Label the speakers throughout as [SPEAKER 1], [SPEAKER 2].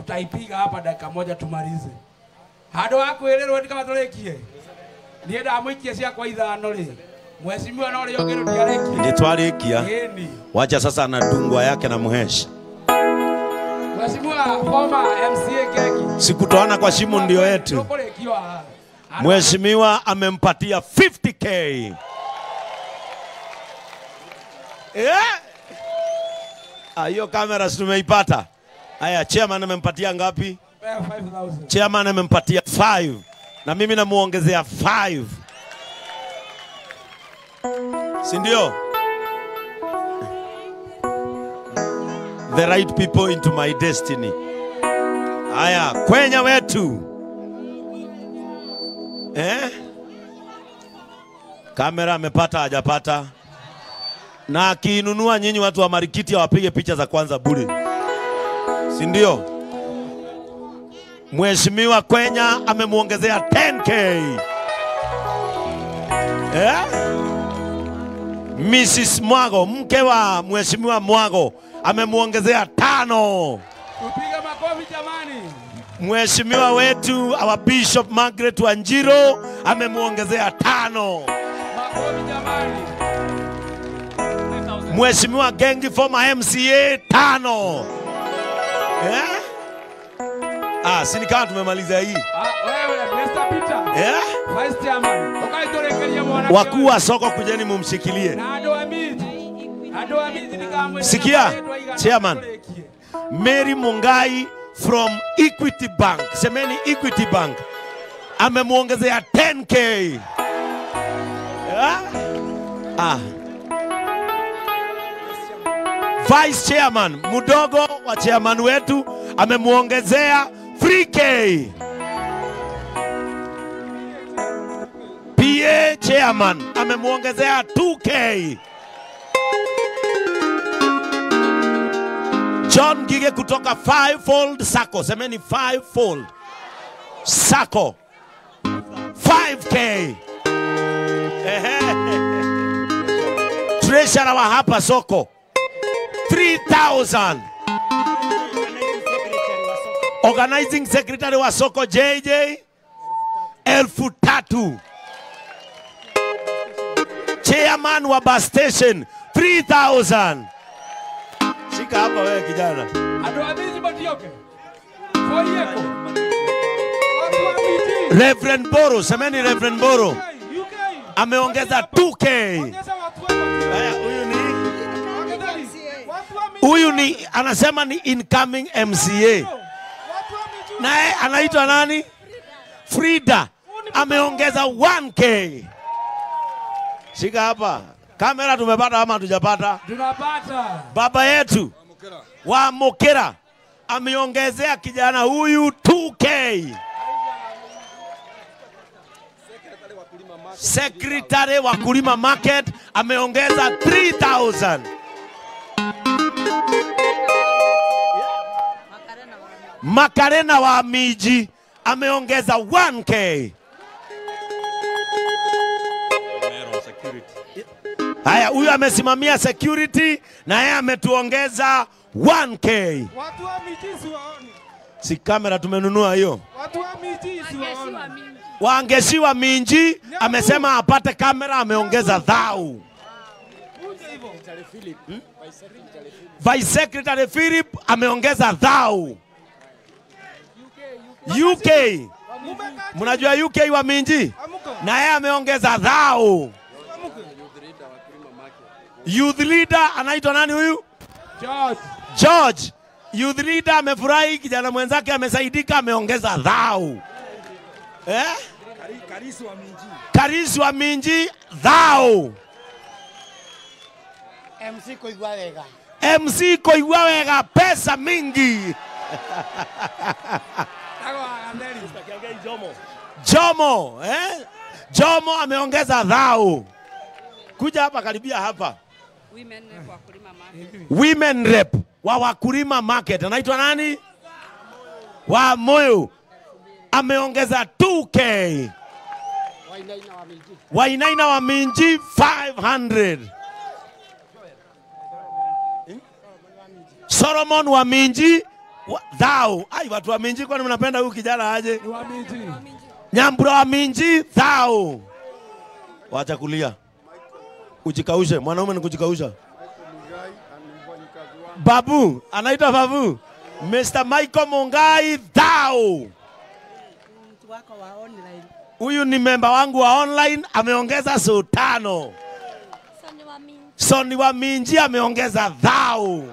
[SPEAKER 1] tutaipiga hapa dakika moja tumalize. Hado wako elero kama tolekie. Nienda amwikie cia kwa ithano ri. Mheshimiwa na ule yogero ndiarekia.
[SPEAKER 2] Nitwarikia. Wacha sasa anadungwa yake na Muhesh.
[SPEAKER 1] Mheshimiwa former MCA Keki.
[SPEAKER 2] Sikutoana kwa shimo ndio yetu. Mheshimiwa amempatia 50k. Hiyo kamera tumeipata. Haya, chairman amempatia ngapi?
[SPEAKER 1] 5,000.
[SPEAKER 2] Chairman amempatia 5 na mimi namuongezea 5. Si ndio? The right people into my destiny. Haya, Kwenya wetu. Kamera amepata hajapata? Na akiinunua nyinyi watu wa Marikiti wapige picha za kwanza bure. Si ndio? Mheshimiwa Kwenya amemuongezea 10k. Mrs. Mwago, mke wa Mheshimiwa Mwago, amemuongezea 5.
[SPEAKER 1] Tupiga makofi jamani.
[SPEAKER 2] Mheshimiwa wetu our Bishop Margaret Wanjiro amemuongezea 5.
[SPEAKER 1] Makofi jamani.
[SPEAKER 2] Mheshimiwa Gengi former MCA 5. Si nikama tumemaliza hii.
[SPEAKER 1] Wewe Mr. Peter. Vice Chairman. Ukaitorekelia mwana.
[SPEAKER 2] Wakuu wa soko kujeni mumshikilie.
[SPEAKER 1] Na ado amiji nikamwe.
[SPEAKER 2] Sikia, Chairman. Mary Mungai from Equity Bank. Semeni Equity Bank. Amemuongezea 10k. Vice Chairman Mudogo wa chairman wetu amemuongezea 3k. PA Chairman amemuongezea 2k. John Gige kutoka 5-fold Sacco. Semeni 5-fold Sacco 5k. Treasurer wa hapa soko 3,000. Organizing secretary wa soko JJ 1,300. Chairman wa bus station 3,000. Shika hapa wewe kijana.
[SPEAKER 1] Ado amiji batioke. Foyeko.
[SPEAKER 2] Reverend Boro, semeni Reverend Boro. Ameongeza 2k. Huyu ni anasema ni incoming MCA. Naye anaitwa nani? Frida. Ameongeza 1k. Shika hapa. Kamera tumepata ama hatujapata?
[SPEAKER 1] Tunapata.
[SPEAKER 2] Baba yetu wa Mokera ameongezea kijana huyu 2k. Secretary wa Kulima Market ameongeza 3,000. Makarena wa miji ameongeza 1k. Haya, huyu amesimamia security na yeye ametuongeza 1k.
[SPEAKER 1] Watu wa miji siwaoni.
[SPEAKER 2] Si kamera tumenunua hiyo.
[SPEAKER 1] Watu wa miji siwaoni.
[SPEAKER 2] Waangeshiwa Minji amesema apate kamera ameongeza 1,000. Vice Secretary Philip ameongeza 1,000. UK. Mnajua UK wa Minji? Na yeye ameongeza 1,000. Youth leader anaitwa nani huyu? George. Youth leader amefurahi kijana mwenzake amesaidika ameongeza 1,000. Karisi wa Minji 1,000. MC Koigwa wega pesa mingi. Jomo, Jomo ameongeza 1,000. Kuja hapa karibia hapa. Women rep wa Wakulima Market. Anaitwa nani? Wa Moyo. Ameongeza 2k. Wainaina wa Minji 500. Solomon wa Minji Thou. Ai, watu wa Minji, kwani mnapenda huyu kijana aje?
[SPEAKER 1] Ni wa Minji.
[SPEAKER 2] Nyambura wa Minji, thou. Wacha kulia. Ujikaushe, mwanaume ni kujikausha. Babu, anaitwa Babu. Mr. Michael Mungai, thou. Huyu ni member wangu wa online, ameongeza so 5. Soni wa Minji ameongeza thou.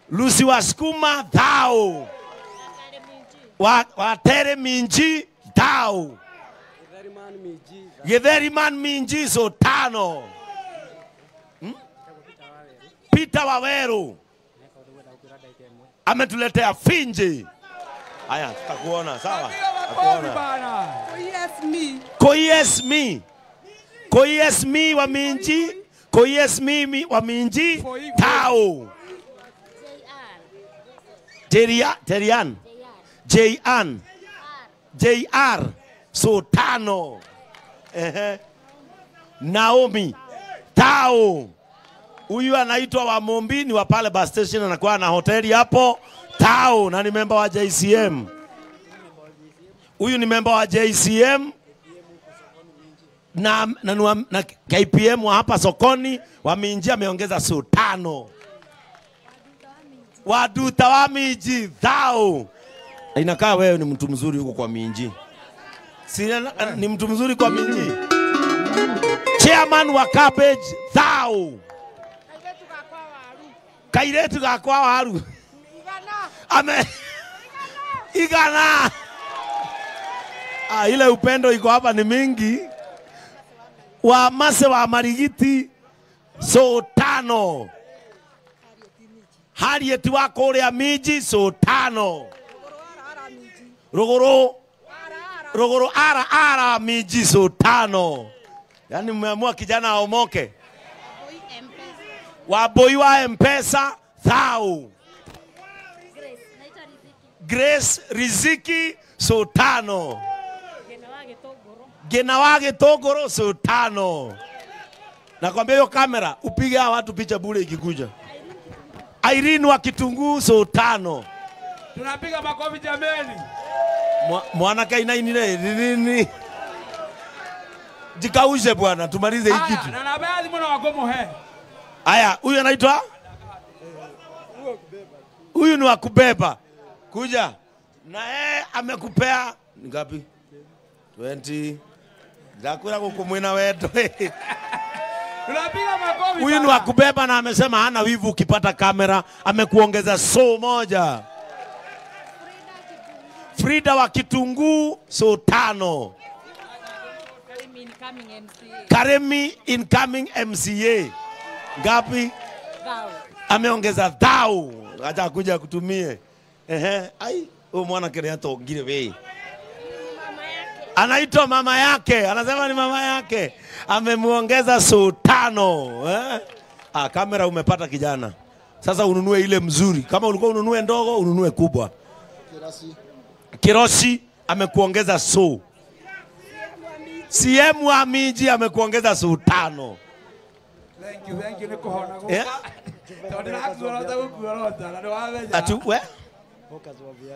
[SPEAKER 2] Lucy wa Skuma, thou. Wa Tere Minji, thou. Githeriman Minji so 5. Peter Waweru ametuletea finji. Haya, tutakuona sawa. Tutakuona. Koyes me wa Minji. Koyes me wa Minji. Tao. Terian. JR. So 5. Naomi. Tao. Huyu anaitwa wa Mombi, ni wa pale bus station, anakuwa na hoteli hapo. Tao, na ni member wa JCM. Huyu ni member wa JCM na KPM wa hapa sokoni. Wa Minji ameongeza so 5. Waduta wa Minji, thou. Inakaa wewe ni mtu mzuri huko kwa Minji. Si ni mtu mzuri kwa Minji. Chairman wa Cabbage, thou. Kairetu gakwa waru. Igana. Ile upendo iko hapa ni mingi. Wa Mase wa Marigiti so 5. Harriet wa Korea Minji so 5. Rogoro ara Minji so 5. Yani mmeamua kijana aomoke. Waboi wa M-Pesa, thou. Grace Riziki so 5. Genawage Togoro so 5. Nakwambia hiyo kamera upige watu picha bure ikikuja. Irene wa Kitunguu so 5.
[SPEAKER 1] Tunapiga makofi jameni.
[SPEAKER 2] Mwana kaina inile nini? Jikaushe bwana, tumalize hiki kitu.
[SPEAKER 1] Na nabaadhi mbona wagomo he.
[SPEAKER 2] Aya, huyu anaitwa? Huyu ni wa kubeba. Kuja. Na amekupea ngapi? 20. Zakura kukumwina wetu.
[SPEAKER 1] Tunapiga makofi.
[SPEAKER 2] Huyu ni wa kubeba na amesema hana wivu ukipata kamera, amekuongeza so 1. Frida wa Kitunguu so 5. Karemi incoming MCA. Ngapi? Thou. Ameongeza thou. Acha kuja kutumie. Ai, huyu mwana kile ngire wewe. Anaitwa mama yake. Anasema ni mama yake. Amemuongeza so 5. Kamera umepata kijana. Sasa ununue ile mzuri. Kama ulikuwa ununue ndogo, ununue kubwa. Kiroshi amekuongeza so. CM wa Minji amekuongeza so 5.
[SPEAKER 1] Thank you nikuhona go.
[SPEAKER 2] Atu we?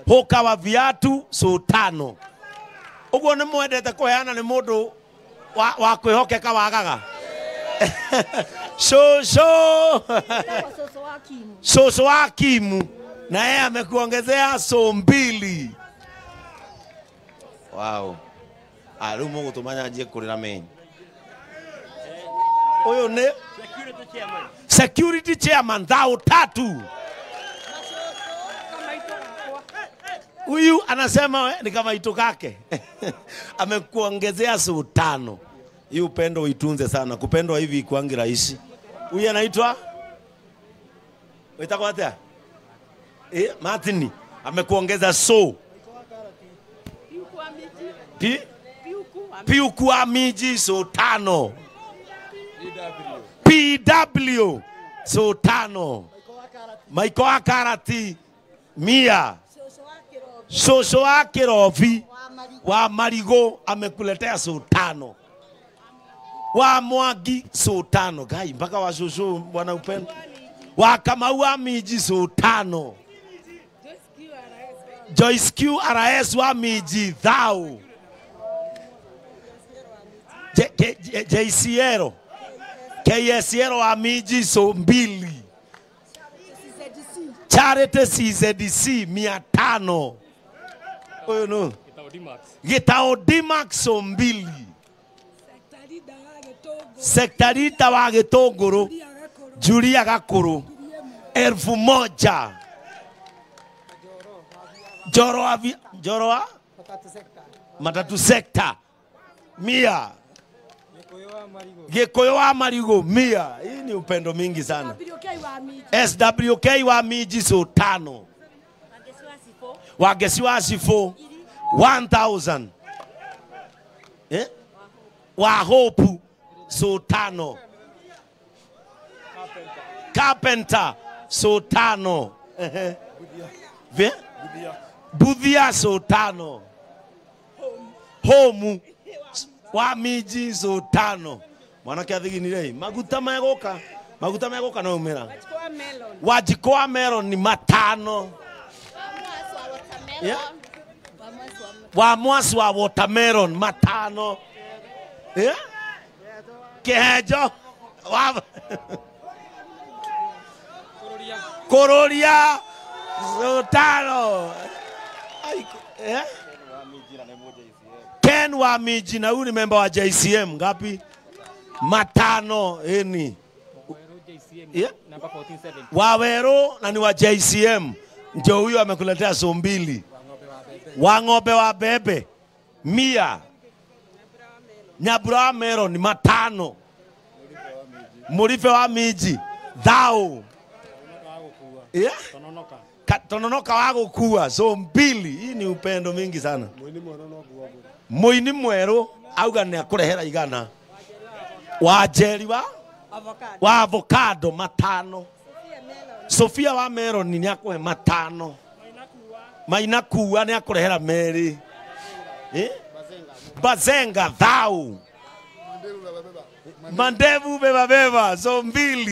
[SPEAKER 2] Hoka wa viatu so 5. Ugo ni mwendete kuheana ni mundu wa kwihokeka wagaga. Soso wa Kimu. Na yeye amekuongezea so 2. Wow. Alu mungu tumanya aje kurira menyi. Oyo ne Security chairman thou 3. Huyu anasema ni kama ito kake. Amekuongezea so 5. Hii upendo uitunze sana. Kupendwa hivi ikuangi rahisi. Huyu anaitwa? Waitwa watea? Martin amekuongeza so. Piuku Amiji so 5. PW so 5. Michael Akarati 100. Shosho wake Rovi wa Marigo amekuletea so 5. Wa Mwagi so 5. Gai mpaka wa Shosho bwana upendo. Wa Kamau Amiji so 5. Joyce QRS wa miji thou. JCL KSL wa miji so mbili. Charity CZDC 500. Oyo no. Gitao Dimax so mbili. Sektarita wa Gitongoro Julia Gakuru 1000. Joroa Matatu sekta 100. Gikuyu wa Marigo 100. Hii ni upendo mingi sana. SWK wa miji so 5. Wagesiwa sifo 1000. Wa hope so 5. Carpenter so 5. Budhia so 5. Home wa miji so 5. Mwanake athiginire maguta megoka na umera. Wajikoa melon ni 5. Wa mwasi wa watermelon 5. Kejo Kororia so 5. Ken wa miji na huyu ni member wa JCM ngapi? 5 eni. Wawero na ni wa JCM. Ndio huyu amekuletea so 2. Wa ng'ombe wa bebe 100. Nyabura mero ni 5. Murife wa miji thou. Tononoka wago kuwa so 2. Hii ni upendo mingi sana. Muini mwero auga ni akurehera igana. Wa jeri wa avocado 5. Sofia wa melon ni akuhe 5. Maina kuwa ni akurehera meri. Bazenga thou. Mandevu beba so 2.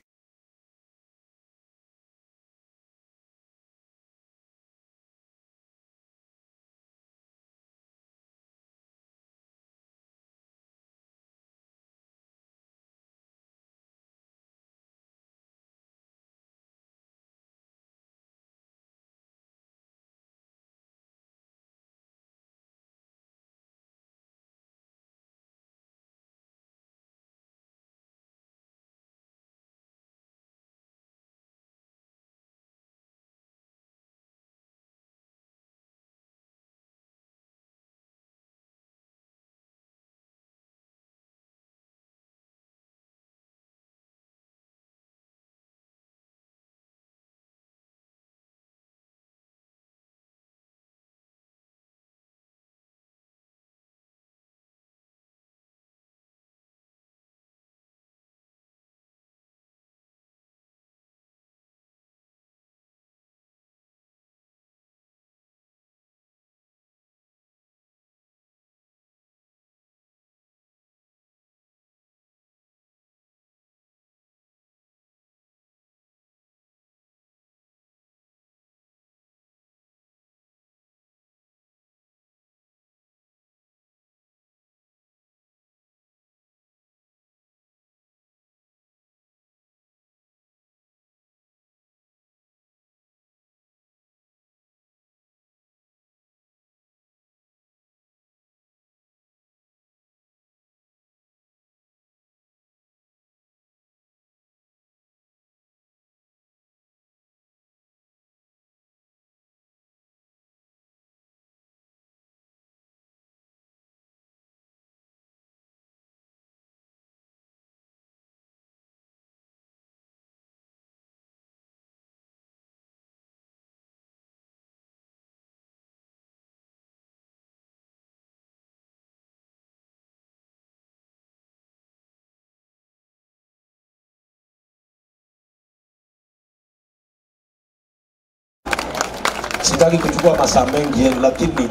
[SPEAKER 3] Sitaki kuchukua masaa mengi yenu, lakini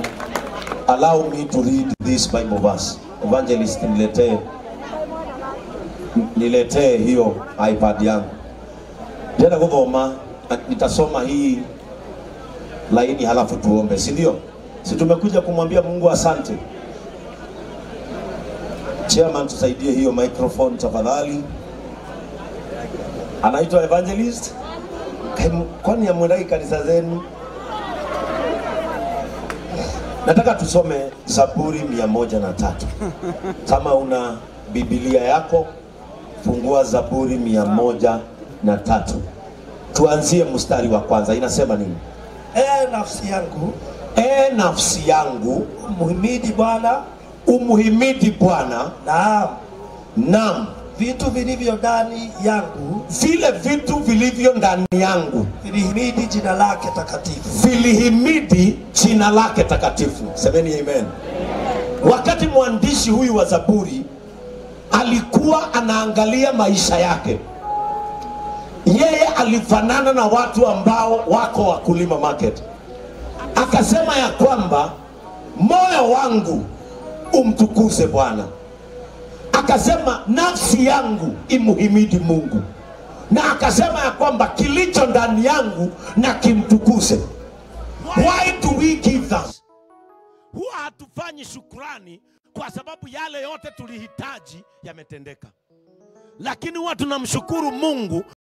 [SPEAKER 3] allow me to read this Bible verse. Evangelist, niletee hiyo iPad yangu. Tena goma nitasoma hii laini halafu tuombe, si ndio? Si tumekuja kumwambia Mungu asante. Chairman, tusaidie hiyo microphone tafadhali. Anaitwa Evangelist. Kwani amwendai kanisa zenu? Nataka tusome Zaburi 103. Kama una Biblia yako, fungua Zaburi 103. Tuanzie mstari wa kwanza. Inasema nini?
[SPEAKER 4] Nafsi yangu,
[SPEAKER 3] nafsi yangu,
[SPEAKER 4] umuhimidi Bwana.
[SPEAKER 3] Umuhimidi Bwana.
[SPEAKER 4] Naam.
[SPEAKER 3] Naam.
[SPEAKER 4] Vitu vilivyo ndani yangu,
[SPEAKER 3] vile vitu vilivyo ndani yangu,
[SPEAKER 4] vilihimidi jina lake takatifu.
[SPEAKER 3] Vilihimidi jina lake takatifu. Semeni amen. Wakati mwandishi huyu wa Zaburi alikuwa anaangalia maisha yake, yeye alifanana na watu ambao wako wakulima market. Akasema ya kwamba moyo wangu umtukuze Bwana. Akasema nafsi yangu imuhimidi Mungu. Na akasema ya kwamba kilicho ndani yangu na kimtukuze. Why do we give that? Huwa hatufanyi shukrani kwa sababu yale yote tulihitaji yametendeka. Lakini huwa tunamshukuru Mungu